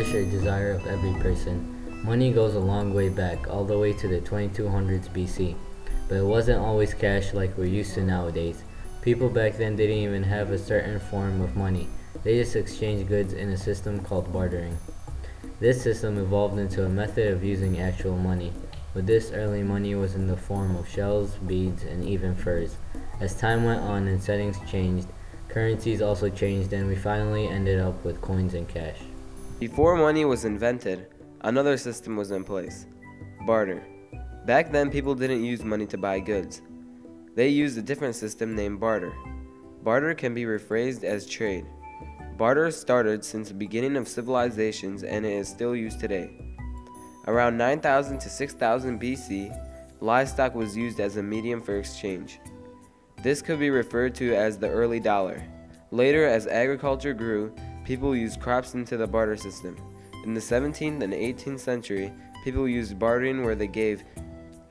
wish or desire of every person. Money goes a long way back, all the way to the 2200s BC. But it wasn't always cash like we're used to nowadays. People back then didn't even have a certain form of money. They just exchanged goods in a system called bartering. This system evolved into a method of using actual money. With this, early money was in the form of shells, beads, and even furs. As time went on and settings changed, currencies also changed, and we finally ended up with coins and cash. Before money was invented, another system was in place: barter. Back then, people didn't use money to buy goods. They used a different system named barter. Barter can be rephrased as trade. Barter started since the beginning of civilizations, and it is still used today. Around 9000 to 6000 BC, livestock was used as a medium for exchange. This could be referred to as the early dollar. Later, as agriculture grew, people used crops into the barter system. In the 17th and 18th century, people used bartering where they gave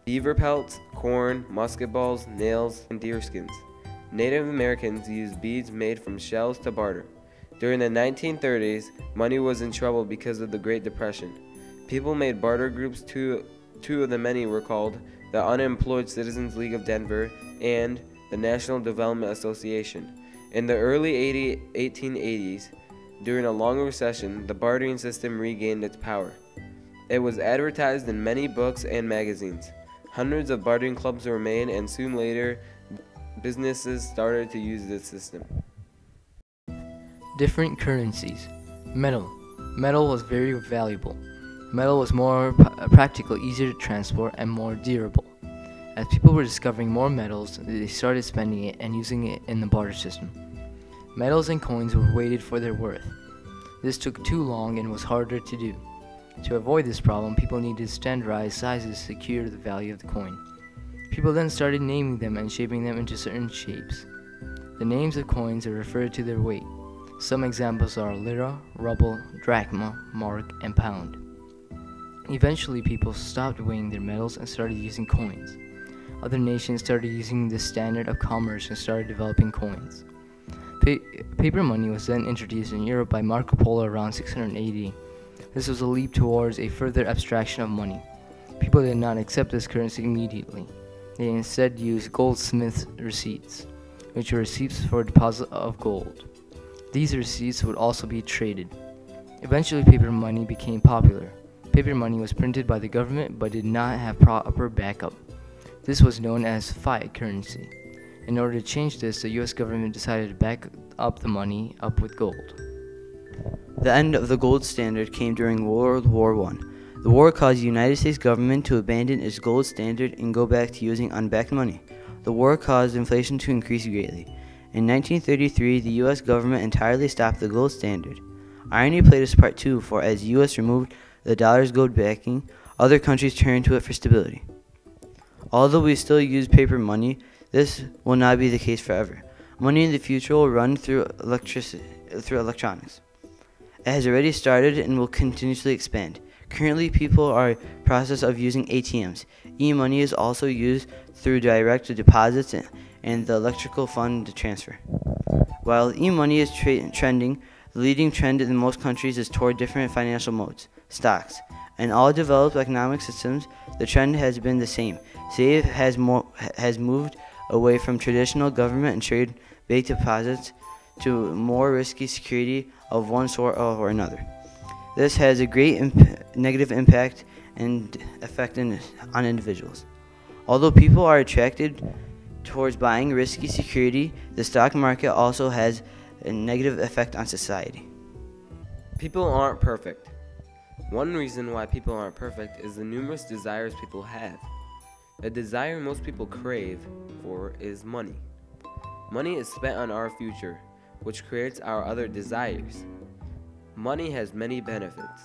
beaver pelts, corn, musket balls, nails, and deerskins. Native Americans used beads made from shells to barter. During the 1930s, money was in trouble because of the Great Depression. People made barter groups. Two of the many were called the Unemployed Citizens League of Denver and the National Development Association. In the early 1880s, during a long recession, the bartering system regained its power. It was advertised in many books and magazines. Hundreds of bartering clubs were made, and soon later, businesses started to use this system. Different currencies. Metal. Metal was very valuable. Metal was more practical, easier to transport, and more durable. As people were discovering more metals, they started spending it and using it in the barter system. Metals and coins were weighted for their worth. This took too long and was harder to do. To avoid this problem, people needed standardized sizes to secure the value of the coin. People then started naming them and shaping them into certain shapes. The names of coins are referred to their weight. Some examples are lira, ruble, drachma, mark, and pound. Eventually, people stopped weighing their metals and started using coins. Other nations started using this standard of commerce and started developing coins. Paper money was then introduced in Europe by Marco Polo around 680. This was a leap towards a further abstraction of money. People did not accept this currency immediately. They instead used goldsmiths' receipts, which were receipts for deposit of gold. These receipts would also be traded. Eventually, paper money became popular. Paper money was printed by the government but did not have proper backup. This was known as fiat currency. In order to change this, the US government decided to back up the money up with gold. The end of the gold standard came during World War I. The war caused the United States government to abandon its gold standard and go back to using unbacked money. The war caused inflation to increase greatly. In 1933, the US government entirely stopped the gold standard. Irony played its part too, for as the US removed the dollar's gold backing, other countries turned to it for stability. Although we still use paper money, this will not be the case forever. Money in the future will run through electronics. It has already started and will continuously expand. Currently, people are in the process of using ATMs. E-money is also used through direct deposits and the electrical fund transfer. While e-money is trending, the leading trend in most countries is toward different financial modes, stocks. In all developed economic systems, the trend has been the same. Save has moved away from traditional government and trade-based deposits to more risky security of one sort or another. This has a great negative impact and effect on individuals. Although people are attracted towards buying risky security, the stock market also has a negative effect on society. People aren't perfect. One reason why people aren't perfect is the numerous desires people have. The desire most people crave for is money. Money is spent on our future, which creates our other desires. Money has many benefits.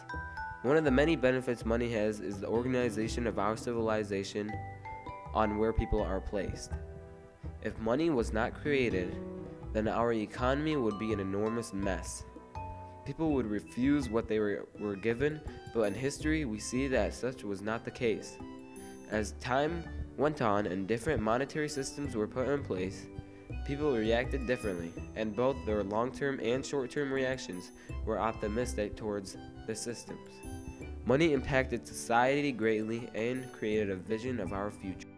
One of the many benefits money has is the organization of our civilization on where people are placed. If money was not created, then our economy would be an enormous mess. People would refuse what they were given, but in history we see that such was not the case. As time went on and different monetary systems were put in place, people reacted differently, and both their long-term and short-term reactions were optimistic towards the systems. Money impacted society greatly and created a vision of our future.